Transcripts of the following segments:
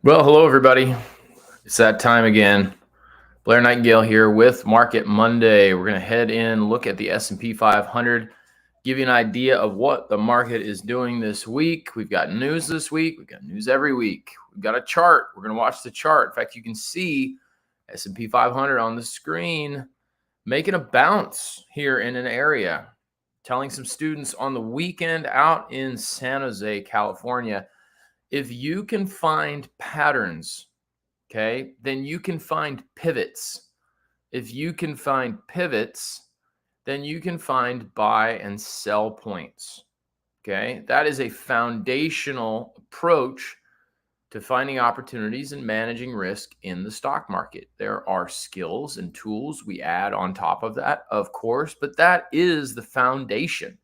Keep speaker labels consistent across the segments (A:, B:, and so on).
A: Well, hello everybody. It's that time again. Blair Nightingale here with Market Monday. We're going to head in, look at the S&P 500, give you an idea of what the market is doing this week. We've got news this week. We've got news every week. We've got a chart. We're going to watch the chart. In fact, you can see S&P 500 on the screen making a bounce here in an area. Telling some students on the weekend out in San Jose, California, if you can find patterns, okay, then you can find pivots. If you can find pivots, then you can find buy and sell points. Okay, that is a foundational approach to finding opportunities and managing risk in the stock market. There are skills and tools we add on top of that, of course, but that is the foundation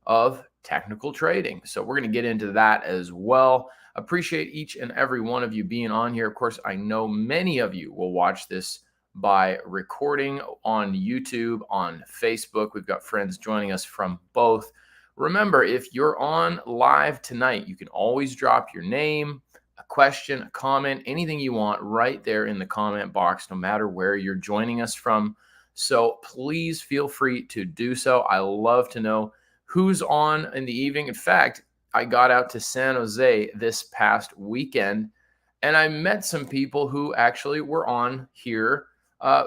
A: of technical trading. So we're going to get into that as well. Appreciate each and every one of you being on here. Of course, I know many of you will watch this by recording on YouTube, on Facebook. We've got friends joining us from both. Remember, if you're on live tonight, you can always drop your name, a question, a comment, anything you want right there in the comment box, no matter where you're joining us from. So please feel free to do so. I love to know who's on in the evening. In fact, I got out to San Jose this past weekend, and I met some people who actually were on here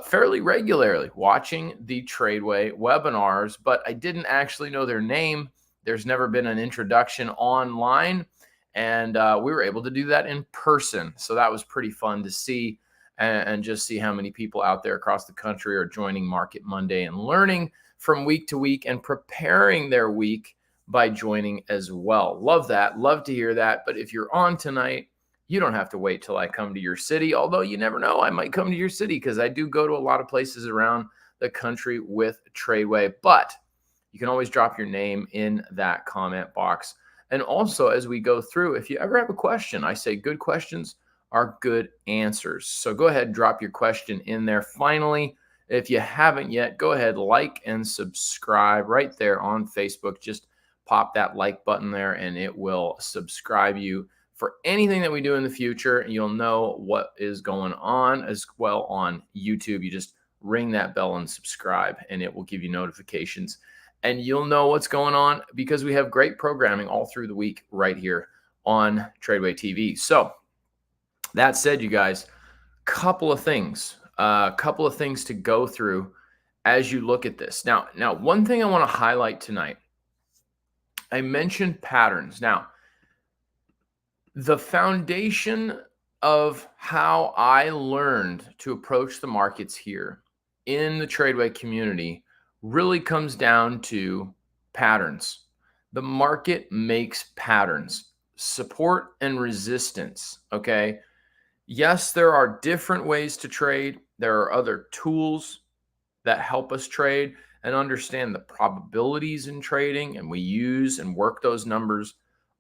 A: fairly regularly watching the Tradeway webinars, but I didn't actually know their name. There's never been an introduction online, and we were able to do that in person. So that was pretty fun to see and just see how many people out there across the country are joining Market Monday and learning from week to week and preparing their week by joining as well. Love that. Love to hear that. But if you're on tonight, you don't have to wait till I come to your city, although you never know. I might come to your city because I do go to a lot of places around the country with Tradeway. But you can always drop your name in that comment box. And also, as we go through, if you ever have a question, I say good questions are good answers. So go ahead, drop your question in there. Finally, if you haven't yet, go ahead, like and subscribe right there on Facebook. Just pop that like button there and it will subscribe you for anything that we do in the future. And you'll know what is going on as well on YouTube. You just ring that bell and subscribe and it will give you notifications. And you'll know what's going on because we have great programming all through the week right here on Tradeway TV. So that said, you guys, couple of things to go through as you look at this. Now, one thing I want to highlight tonight, I mentioned patterns. Now, the foundation of how I learned to approach the markets here in the Tradeway community really comes down to patterns. The market makes patterns, support and resistance, okay? Yes, there are different ways to trade. There are other tools that help us trade and understand the probabilities in trading, and we use and work those numbers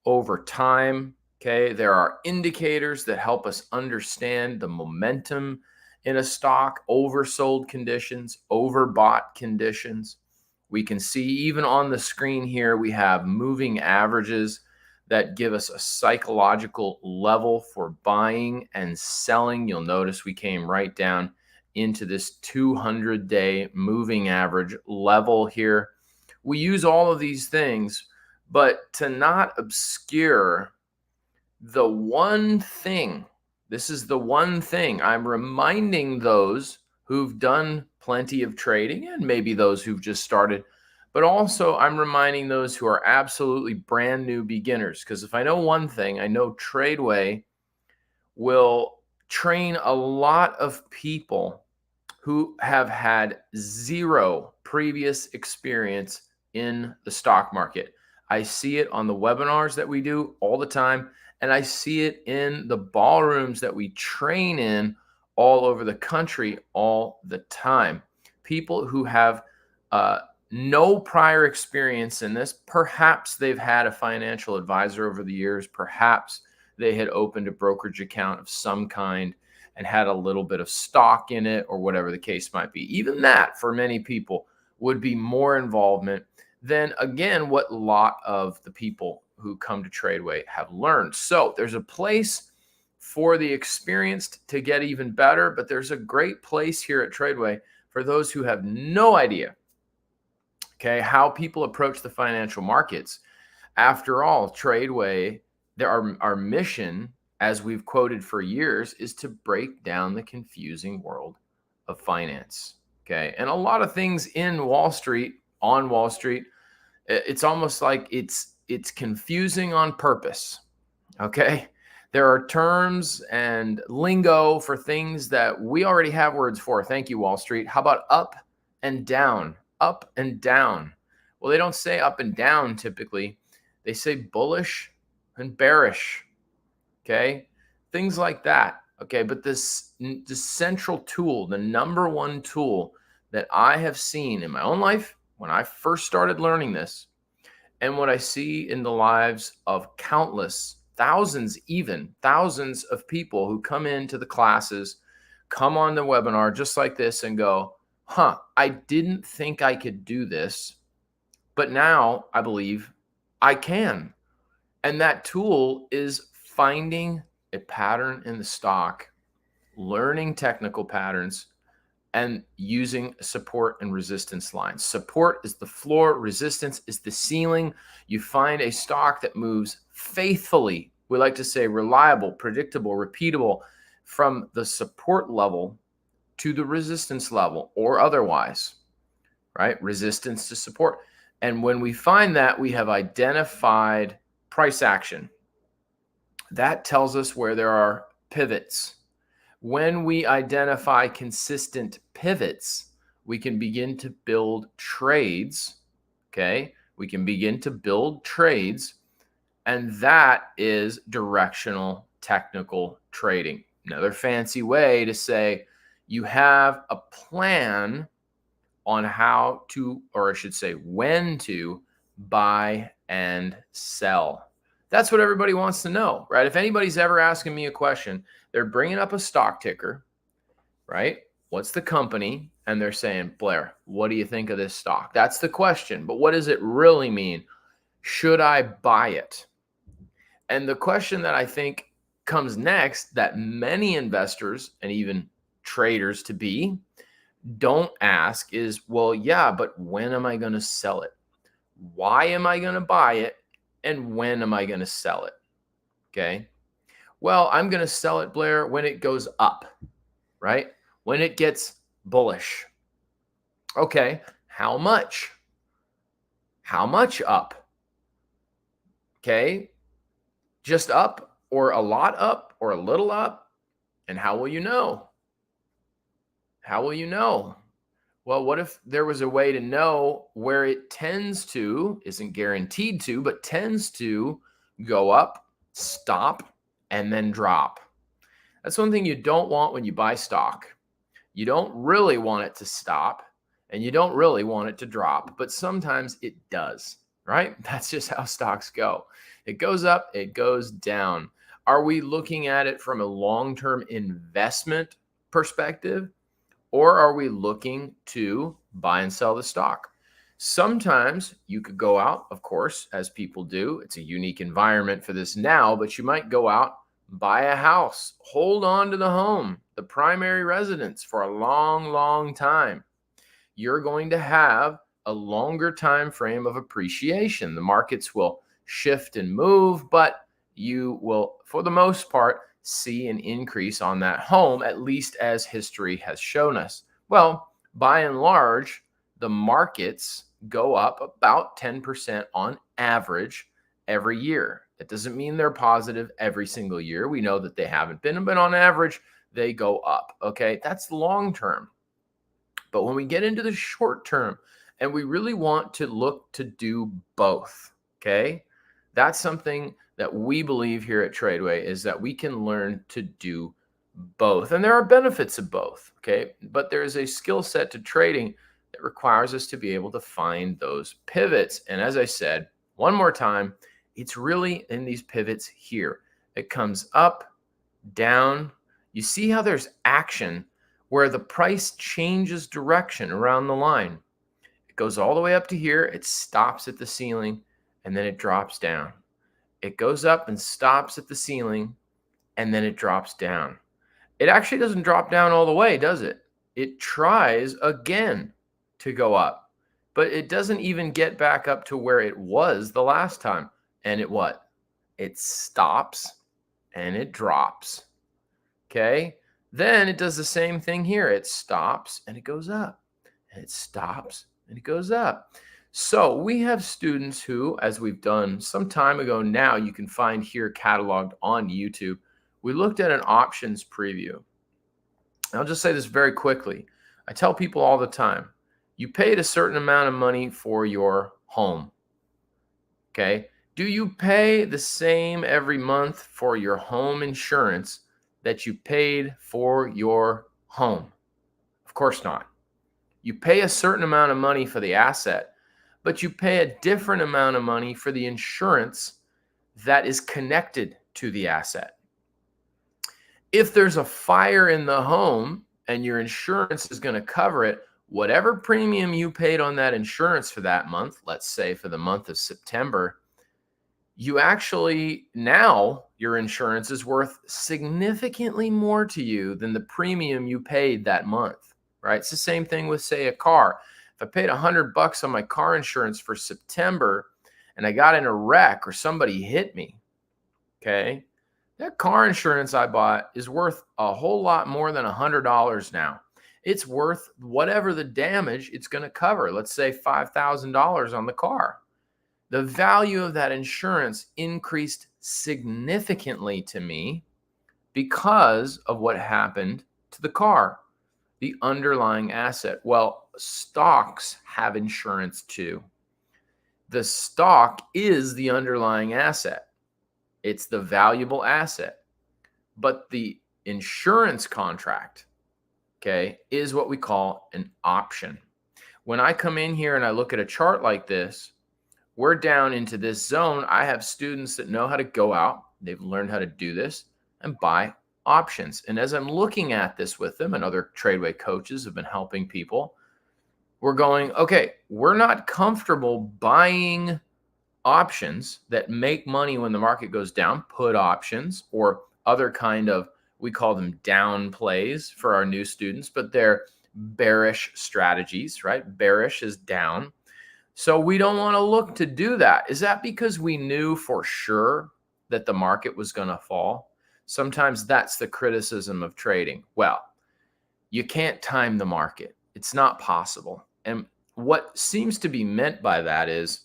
A: over time. Okay, there are indicators that help us understand the momentum in a stock, oversold conditions, overbought conditions. We can see even on the screen here, we have moving averages that give us a psychological level for buying and selling. You'll notice we came right down into this 200-day moving average level here. We use all of these things, but to not obscure the one thing, this is the one thing I'm reminding those who've done plenty of trading and maybe those who've just started, but also I'm reminding those who are absolutely brand new beginners, because if I know one thing, I know Tradeway will train a lot of people who have had zero previous experience in the stock market. I see it on the webinars that we do all the time, and I see it in the ballrooms that we train in all over the country all the time. People who have no prior experience in this. Perhaps they've had a financial advisor over the years. Perhaps they had opened a brokerage account of some kind and had a little bit of stock in it, or whatever the case might be. Even that, for many people, would be more involvement than, again, what a lot of the people who come to Tradeway have learned. So there's a place for the experienced to get even better, but there's a great place here at Tradeway for those who have no idea, okay, how people approach the financial markets. After all, Tradeway, our mission, as we've quoted for years, is to break down the confusing world of finance. Okay. And a lot of things in Wall Street, on Wall Street, it's almost like it's confusing on purpose. Okay. There are terms and lingo for things that we already have words for. Thank you, Wall Street. How about up and down? Up and down. Well, they don't say up and down typically. They say bullish and bearish. Okay. Things like that. Okay. But the central tool, the number one tool that I have seen in my own life when I first started learning this, and what I see in the lives of countless, thousands of people who come into the classes, come on the webinar just like this and go, I didn't think I could do this, but now I believe I can. And that tool is finding a pattern in the stock, learning technical patterns, and using support and resistance lines. Support is the floor, resistance is the ceiling. You find a stock that moves faithfully. We like to say reliable, predictable, repeatable from the support level to the resistance level or otherwise, right? Resistance to support. And when we find that, we have identified price action. That tells us where there are pivots. When we identify consistent pivots, we can begin to build trades, okay? We can begin to build trades, and that is directional technical trading. Another fancy way to say you have a plan on how to, or I should say when to buy and sell. That's what everybody wants to know, right? If anybody's ever asking me a question, they're bringing up a stock ticker, right? What's the company? And they're saying, Blair, what do you think of this stock? That's the question. But what does it really mean? Should I buy it? And the question that I think comes next that many investors and even traders to be don't ask is, well, yeah, but when am I going to sell it? Why am I going to buy it? And when am I going to sell it? Okay. Well, I'm going to sell it, Blair, when it goes up, right? When it gets bullish. Okay. How much? How much up? Okay. Just up or a lot up or a little up? And how will you know? How will you know? Well, what if there was a way to know where it tends to, isn't guaranteed to, but tends to go up, stop, and then drop? That's one thing you don't want when you buy stock. You don't really want it to stop, and you don't really want it to drop, but sometimes it does, right? That's just how stocks go. It goes up, it goes down. Are we looking at it from a long-term investment perspective? Or are we looking to buy and sell the stock? Sometimes you could go out, of course, as people do. It's a unique environment for this now, but you might go out, buy a house, hold on to the home, the primary residence for a long, long time. You're going to have a longer time frame of appreciation. The markets will shift and move, but you will, for the most part, see an increase on that home, at least as history has shown us. Well, by and large, the markets go up about 10% on average every year. That doesn't mean they're positive every single year. We know that they haven't been, but on average, they go up. Okay, that's long term. But when we get into the short term and we really want to look to do both, okay, that's something that we believe here at Tradeway is that we can learn to do both. And there are benefits of both, okay? But there is a skill set to trading that requires us to be able to find those pivots. And as I said, one more time, it's really in these pivots here. It comes up, down. You see how there's action where the price changes direction around the line. It goes all the way up to here. It stops at the ceiling, and then it drops down. It goes up and stops at the ceiling, and then it drops down. It actually doesn't drop down all the way, does it? It tries again to go up, but it doesn't even get back up to where it was the last time. And it what? It stops and it drops. Okay. Then it does the same thing here. It stops and it goes up. And it stops and it goes up. So we have students who, as we've done some time ago now, you can find here cataloged on YouTube. We looked at an options preview. I'll just say this very quickly. I tell people all the time, you paid a certain amount of money for your home. Okay. Do you pay the same every month for your home insurance that you paid for your home? Of course not. You pay a certain amount of money for the asset, but you pay a different amount of money for the insurance that is connected to the asset. If there's a fire in the home and your insurance is going to cover it, whatever premium you paid on that insurance for that month, let's say for the month of September, you actually, now your insurance is worth significantly more to you than the premium you paid that month, right? It's the same thing with, say, a car. If I paid $100 on my car insurance for September and I got in a wreck or somebody hit me, okay, that car insurance I bought is worth a whole lot more than $100 now. It's worth whatever the damage it's going to cover. Let's say $5,000 on the car. The value of that insurance increased significantly to me because of what happened to the car, the underlying asset. Well, stocks have insurance too. The stock is the underlying asset. It's the valuable asset. But the insurance contract, okay, is what we call an option. When I come in here and I look at a chart like this, we're down into this zone. I have students that know how to go out. They've learned how to do this and buy options. And as I'm looking at this with them, and other Tradeway coaches have been helping people, we're going, okay, we're not comfortable buying options that make money when the market goes down, put options or other kind of, we call them down plays for our new students, but they're bearish strategies, right? Bearish is down. So we don't want to look to do that. Is that because we knew for sure that the market was going to fall? Sometimes that's the criticism of trading. Well, you can't time the market. It's not possible. And what seems to be meant by that is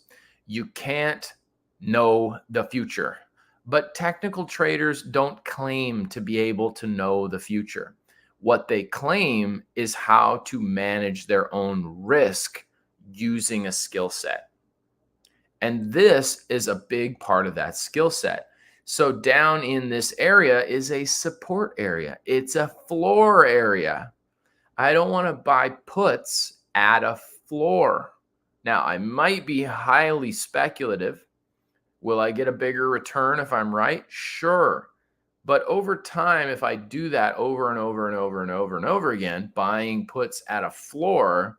A: you can't know the future. But technical traders don't claim to be able to know the future. What they claim is how to manage their own risk using a skill set. And this is a big part of that skill set. So down in this area is a support area. It's a floor area. I don't want to buy puts at a floor. Now, I might be highly speculative. Will I get a bigger return if I'm right? Sure. But over time, if I do that over and over and over and over and over again, buying puts at a floor,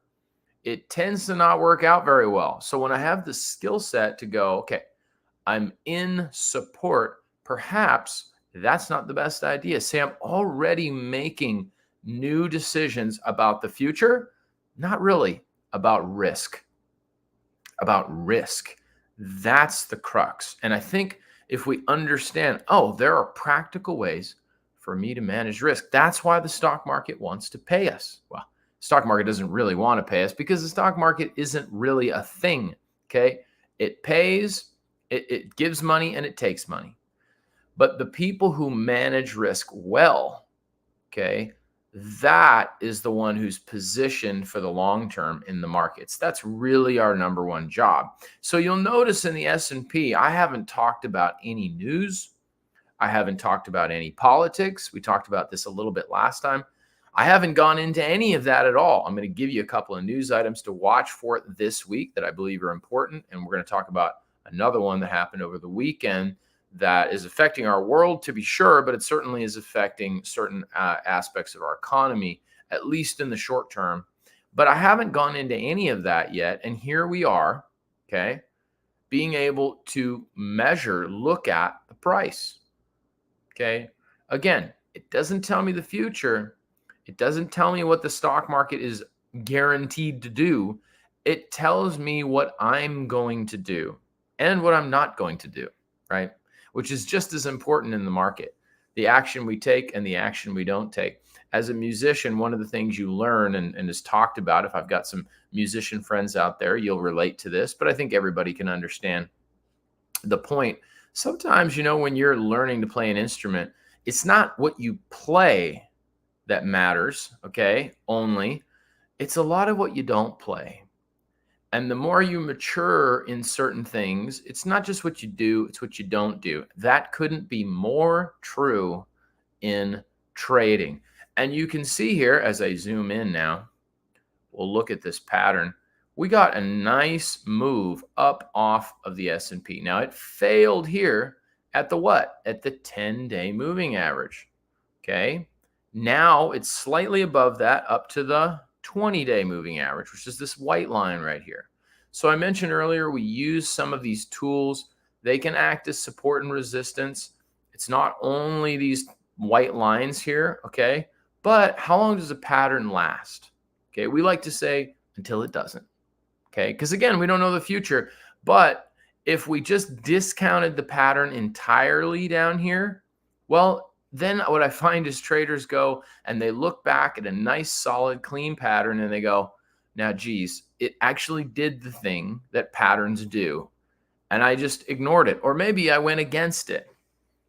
A: it tends to not work out very well. So when I have the skill set to go, okay, I'm in support, perhaps that's not the best idea. Say I'm already making new decisions about the future, not really about risk. About risk. That's the crux. And I think if we understand, oh, there are practical ways for me to manage risk. That's why the stock market wants to pay us. Well, stock market doesn't really want to pay us because the stock market isn't really a thing. Okay. It pays, it gives money and it takes money. But the people who manage risk well, okay, that is the one who's positioned for the long term in the markets. That's really our number one job. So you'll notice in the S&P, I haven't talked about any news. I haven't talked about any politics. We talked about this a little bit last time. I haven't gone into any of that at all. I'm going to give you a couple of news items to watch for this week that I believe are important. And we're going to talk about another one that happened over the weekend that is affecting our world, to be sure, but it certainly is affecting certain aspects of our economy, at least in the short term. But I haven't gone into any of that yet. And here we are, okay, being able to measure, look at the price, okay. Again, it doesn't tell me the future. It doesn't tell me what the stock market is guaranteed to do. It tells me what I'm going to do and what I'm not going to do, right? Which is just as important in the market. The action we take and the action we don't take. As a musician, one of the things you learn and is talked about, if I've got some musician friends out there, you'll relate to this, but I think everybody can understand the point. Sometimes, when you're learning to play an instrument, it's not what you play that matters, okay? Only. It's a lot of what you don't play. And the more you mature in certain things, it's not just what you do, it's what you don't do. That couldn't be more true in trading. And you can see here as I zoom in now, we'll look at this pattern. We got a nice move up off of the S&P. Now it failed here at the what? At the 10-day moving average. Okay. Now it's slightly above that up to the 20-day moving average, which is this white line right here. So I mentioned earlier, we use some of these tools. They can act as support and resistance. It's not only these white lines here, okay? But how long does a pattern last? Okay, we like to say until it doesn't, okay? Because again, we don't know the future. But if we just discounted the pattern entirely down here, well, then what I find is traders go and they look back at a nice, solid, clean pattern and they go, now, geez, it actually did the thing that patterns do. And I just ignored it. Or maybe I went against it.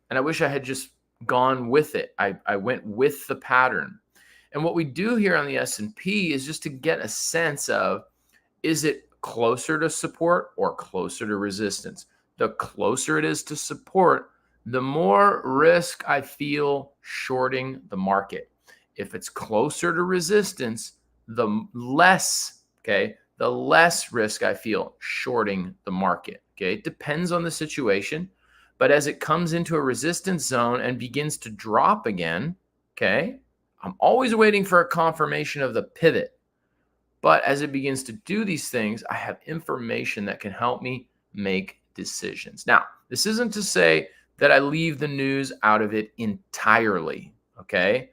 A: And I wish I had just gone with it. I went with the pattern. And what we do here on the S&P is just to get a sense of, is it closer to support or closer to resistance? The closer it is to support, the more risk I feel shorting the market. If it's closer to resistance, the less risk I feel shorting the market. Okay, it depends on the situation, but as it comes into a resistance zone and begins to drop again, okay, I'm always waiting for a confirmation of the pivot. But as it begins to do these things, I have information that can help me make decisions. Now, this isn't to say that I leave the news out of it entirely, okay?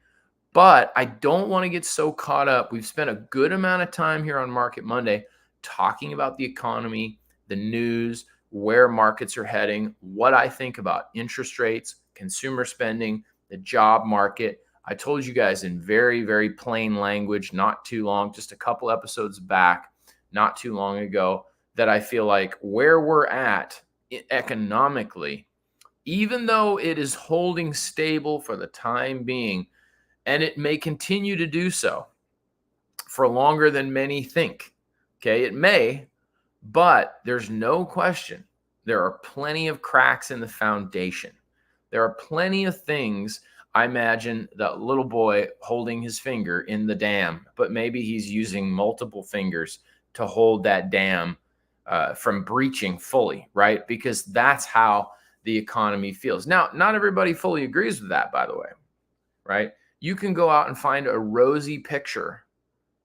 A: But I don't want to get so caught up. We've spent a good amount of time here on Market Monday talking about the economy, the news, where markets are heading, what I think about interest rates, consumer spending, the job market. I told you guys in very, very plain language, not too long, just a couple episodes back, not too long ago, that I feel like where we're at economically, even though it is holding stable for the time being, and it may continue to do so for longer than many think. Okay, it may, but there's no question. There are plenty of cracks in the foundation. There are plenty of things. I imagine that little boy holding his finger in the dam, but maybe he's using multiple fingers to hold that dam from breaching fully, right? Because that's how the economy feels. Now, not everybody fully agrees with that, by the way, right? You can go out and find a rosy picture.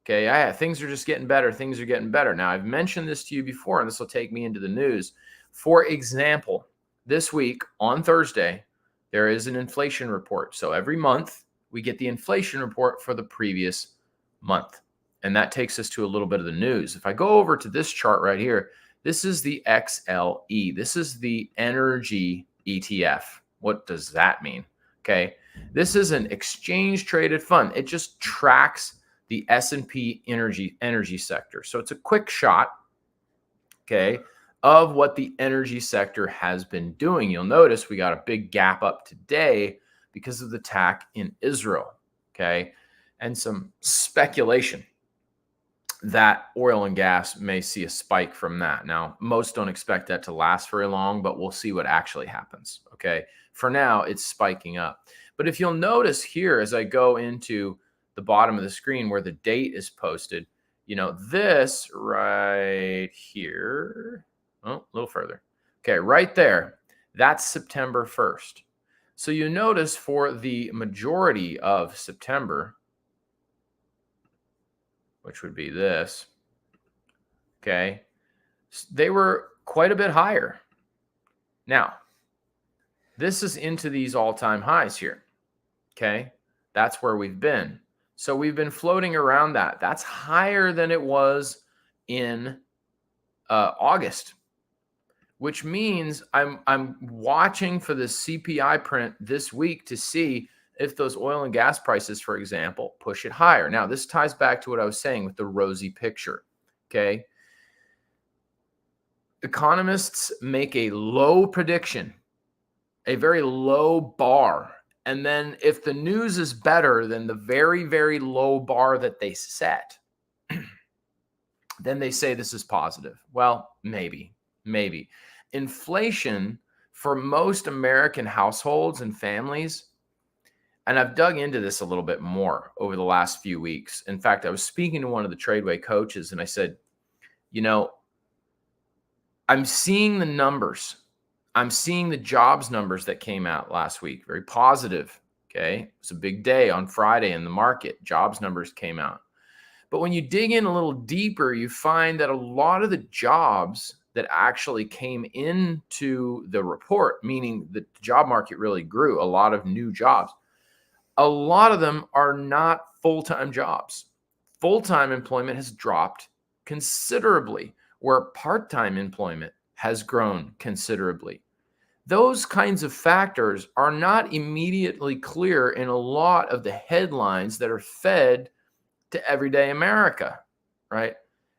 A: Okay, yeah, things are just getting better. Things are getting better. Now, I've mentioned this to you before, and this will take me into the news. For example, this week on Thursday, there is an inflation report. So every month, we get the inflation report for the previous month. And that takes us to a little bit of the news. If I go over to this chart right here, this is the XLE. This is the energy ETF. What does that mean? Okay, this is an exchange traded fund. It just tracks the S&P energy sector. So it's a quick shot, okay, of what the energy sector has been doing. You'll notice we got a big gap up today because of the attack in Israel, okay, and some speculation that oil and gas may see a spike from that. Now, most don't expect that to last very long, but we'll see what actually happens, okay? For now, it's spiking up. But if you'll notice here, as I go into the bottom of the screen where the date is posted, this right here, a little further. Okay, right there, that's September 1st. So you notice for the majority of September, which would be this, okay, they were quite a bit higher. Now, this is into these all-time highs here. Okay. That's where we've been. So we've been floating around that. That's higher than it was in August, which means I'm watching for the CPI print this week to see if those oil and gas prices, for example, push it higher. Now, this ties back to what I was saying with the rosy picture. Okay. Economists make a low prediction, a very low bar. And then if the news is better than the very, very low bar that they set, then they say this is positive. Well, maybe. Inflation for most American households and families, and I've dug into this a little bit more over the last few weeks. In fact, I was speaking to one of the Tradeway coaches and I said, I'm seeing the numbers. I'm seeing the jobs numbers that came out last week. Very positive. Okay. It was a big day on Friday in the market. Jobs numbers came out. But when you dig in a little deeper, you find that a lot of the jobs that actually came into the report, meaning the job market really grew, a lot of new jobs, a lot of them are not full-time jobs. Full-time employment has dropped considerably, where part-time employment has grown considerably. Those kinds of factors are not immediately clear in a lot of the headlines that are fed to everyday America, right?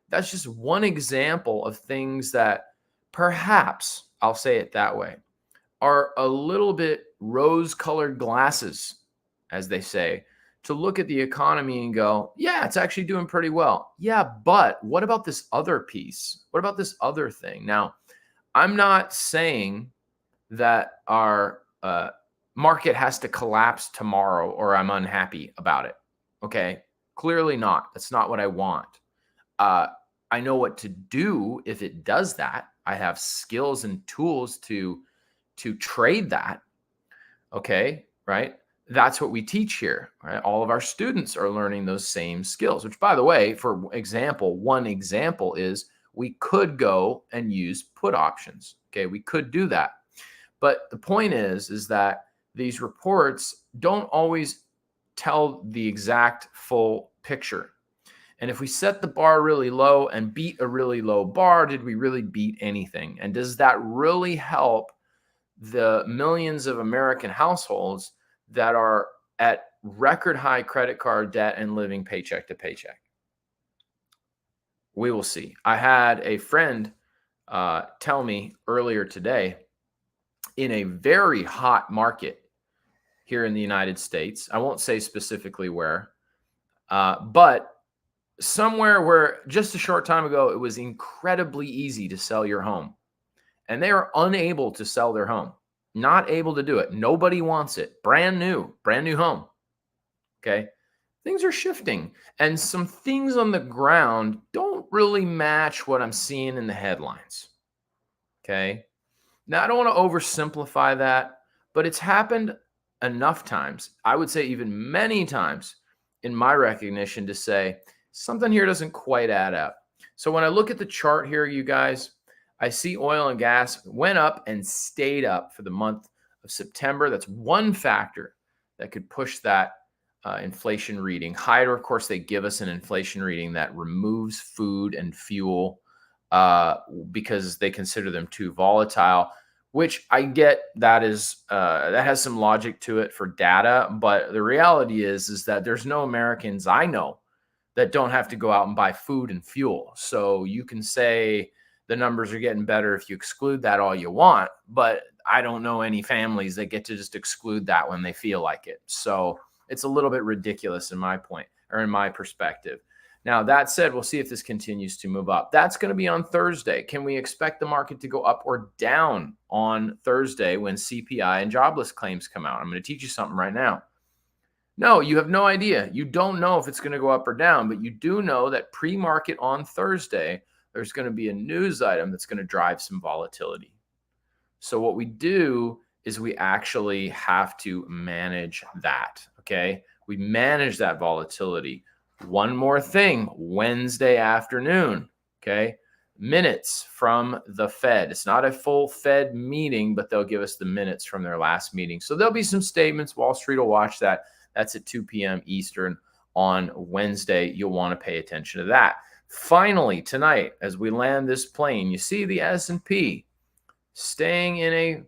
A: That's just one example of things that perhaps, I'll say it that way, are a little bit rose-colored glasses, as they say, to look at the economy and go, yeah, it's actually doing pretty well. Yeah, but what about this other piece? What about this other thing? Now, I'm not saying that our market has to collapse tomorrow or I'm unhappy about it. Okay. Clearly not. That's not what I want. I know what to do if it does that. I have skills and tools to trade that. Okay. Right. That's what we teach here. Right. All of our students are learning those same skills, which, by the way, for example, one example is we could go and use put options. Okay. We could do that. But the point is that these reports don't always tell the exact full picture. And if we set the bar really low and beat a really low bar, did we really beat anything? And does that really help the millions of American households that are at record high credit card debt and living paycheck to paycheck? We will see. I had a friend tell me earlier today, in a very hot market here in the United States, I won't say specifically where, but somewhere where just a short time ago, it was incredibly easy to sell your home. And they are unable to sell their home, not able to do it. Nobody wants it. Brand new home. Okay. Things are shifting, and some things on the ground don't really match what I'm seeing in the headlines. Okay. Now, I don't want to oversimplify that, but it's happened enough times, I would say even many times in my recognition, to say something here doesn't quite add up. So when I look at the chart here, you guys, I see oil and gas went up and stayed up for the month of September. That's one factor that could push that inflation reading higher. Of course, they give us an inflation reading that removes food and fuel because they consider them too volatile, which I get. That has some logic to it for data, but the reality is that there's no Americans I know that don't have to go out and buy food and fuel. So you can say the numbers are getting better if you exclude that all you want, but I don't know any families that get to just exclude that when they feel like it. So it's a little bit ridiculous in my perspective. Now, that said, we'll see if this continues to move up. That's going to be on Thursday. Can we expect the market to go up or down on Thursday when CPI and jobless claims come out? I'm going to teach you something right now. No, you have no idea. You don't know if it's going to go up or down, but you do know that pre-market on Thursday, there's going to be a news item that's going to drive some volatility. So what we do is we actually have to manage that, okay? We manage that volatility. One more thing, Wednesday afternoon, okay? minutes from the Fed. It's not a full Fed meeting, but they'll give us the minutes from their last meeting. So there'll be some statements. Wall Street will watch that. That's at 2 p.m. Eastern on Wednesday. You'll want to pay attention to that. Finally, tonight, as we land this plane, you see the S&P staying in a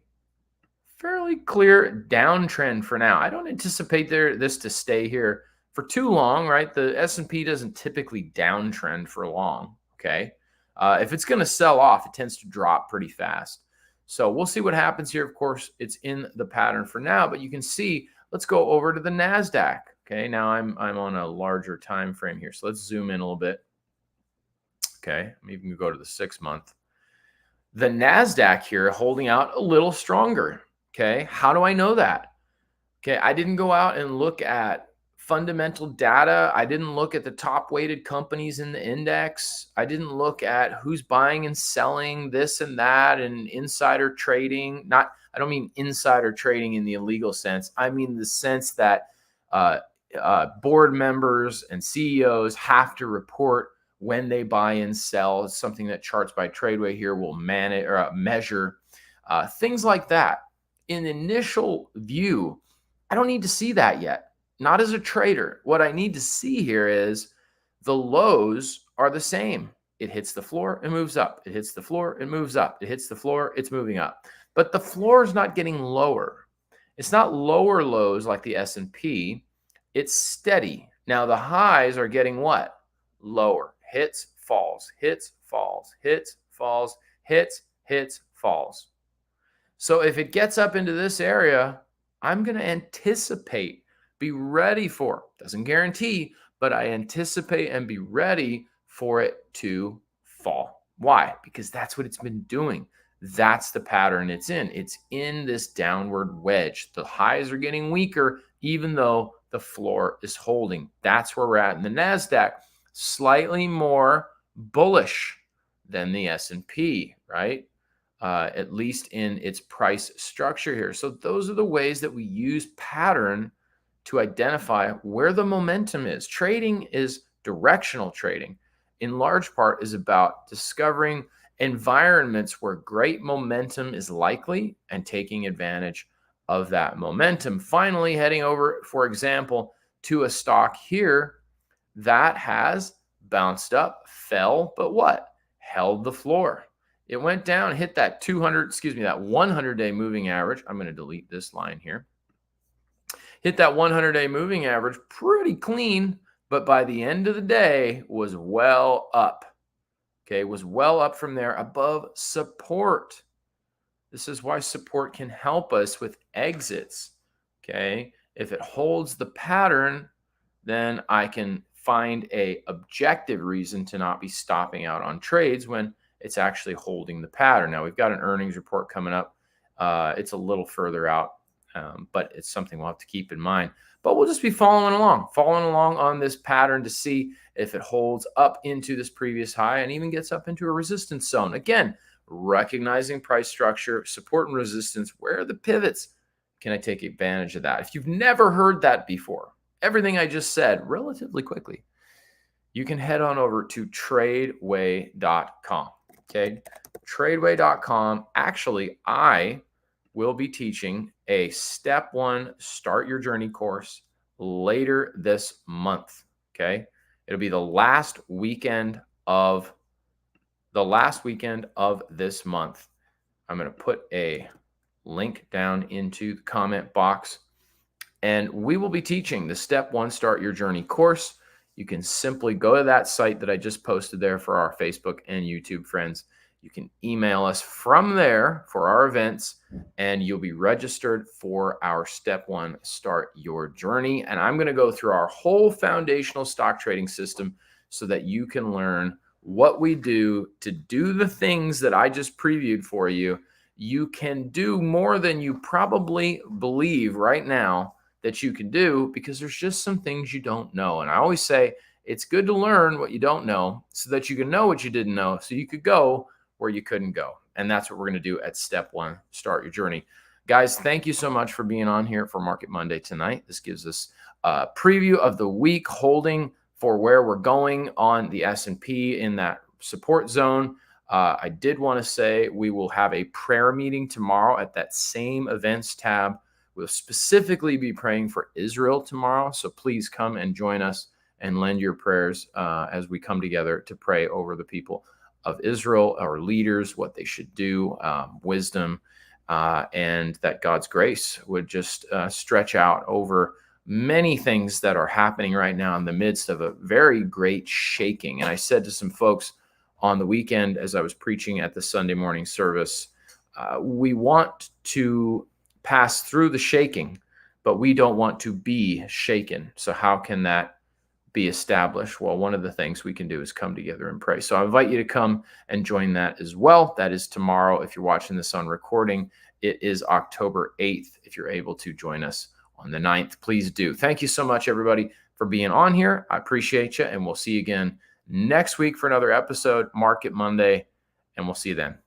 A: fairly clear downtrend for now. I don't anticipate this to stay here for too long, right? The S&P doesn't typically downtrend for long, okay? If it's going to sell off, it tends to drop pretty fast. So we'll see what happens here. Of course, it's in the pattern for now, but you can see, let's go over to the NASDAQ. Okay, now I'm on a larger time frame here. So let's zoom in a little bit. Okay, maybe we can go to the 6-month. The NASDAQ here holding out a little stronger. Okay, how do I know that? Okay, I didn't go out and look at fundamental data. I didn't look at the top weighted companies in the index. I didn't look at who's buying and selling this and that and insider trading. I don't mean insider trading in the illegal sense. I mean the sense that board members and CEOs have to report when they buy and sell. It's something that Charts by Tradeway here will manage or measure. Things like that. In the initial view, I don't need to see that yet. Not as a trader. What I need to see here is the lows are the same. It hits the floor, it moves up. It hits the floor, it moves up. It hits the floor, it's moving up. But the floor is not getting lower. It's not lower lows like the S&P. It's steady. Now the highs are getting what? Lower. Hits, falls, hits, falls, hits, falls, hits, falls. So if it gets up into this area, I'm going to anticipate, be ready for, doesn't guarantee, but I anticipate and be ready for it to fall. Why? Because that's what it's been doing. That's the pattern it's in. It's in this downward wedge. The highs are getting weaker, even though the floor is holding. That's where we're at in the NASDAQ. Slightly more bullish than the S&P, right? At least in its price structure here. So those are the ways that we use pattern to identify where the momentum is. Trading is directional trading. In large part is about discovering environments where great momentum is likely and taking advantage of that momentum. Finally, heading over, for example, to a stock here that has bounced up, fell, but what? Held the floor. It went down, hit that 100-day moving average. I'm going to delete this line here. Hit that 100-day moving average pretty clean, but by the end of the day was well up. Okay, was well up from there above support. This is why support can help us with exits. Okay, if it holds the pattern, then I can find a objective reason to not be stopping out on trades when it's actually holding the pattern. Now, we've got an earnings report coming up. It's a little further out, but it's something we'll have to keep in mind. But we'll just be following along on this pattern to see if it holds up into this previous high and even gets up into a resistance zone. Again, recognizing price structure, support and resistance. Where are the pivots? Can I take advantage of that? If you've never heard that before, everything I just said relatively quickly, you can head on over to tradeway.com. Okay, tradeway.com. Actually, I will be teaching a step 1 start your journey course later this month. Okay, it'll be the last weekend of this month. I'm going to put a link down into the comment box, and we will be teaching the step 1 start your journey course. You can simply go to that site that I just posted there for our Facebook and YouTube friends. You can email us from there for our events, and you'll be registered for our step 1 start your journey. And I'm going to go through our whole foundational stock trading system so that you can learn what we do to do the things that I just previewed for you. You can do more than you probably believe right now that you can do, because there's just some things you don't know. And I always say it's good to learn what you don't know so that you can know what you didn't know, so you could go where you couldn't go. And that's what we're going to do at step 1, start your journey. Guys, thank you so much for being on here for Market Monday tonight. This gives us a preview of the week, holding for where we're going on the S&P in that support zone. I did want to say we will have a prayer meeting tomorrow at that same events tab. We'll specifically be praying for Israel tomorrow. So please come and join us and lend your prayers as we come together to pray over the people of Israel, our leaders, what they should do, wisdom, and that God's grace would just stretch out over many things that are happening right now in the midst of a very great shaking. And I said to some folks on the weekend as I was preaching at the Sunday morning service, we want to pass through the shaking, but we don't want to be shaken. So how can that be established? Well, one of the things we can do is come together and pray. So I invite you to come and join that as well. That is tomorrow. If you're watching this on recording, it is October 8th. If you're able to join us on the 9th, please do. Thank you so much, everybody, for being on here. I appreciate you, and we'll see you again next week for another episode, Market Monday, and we'll see you then.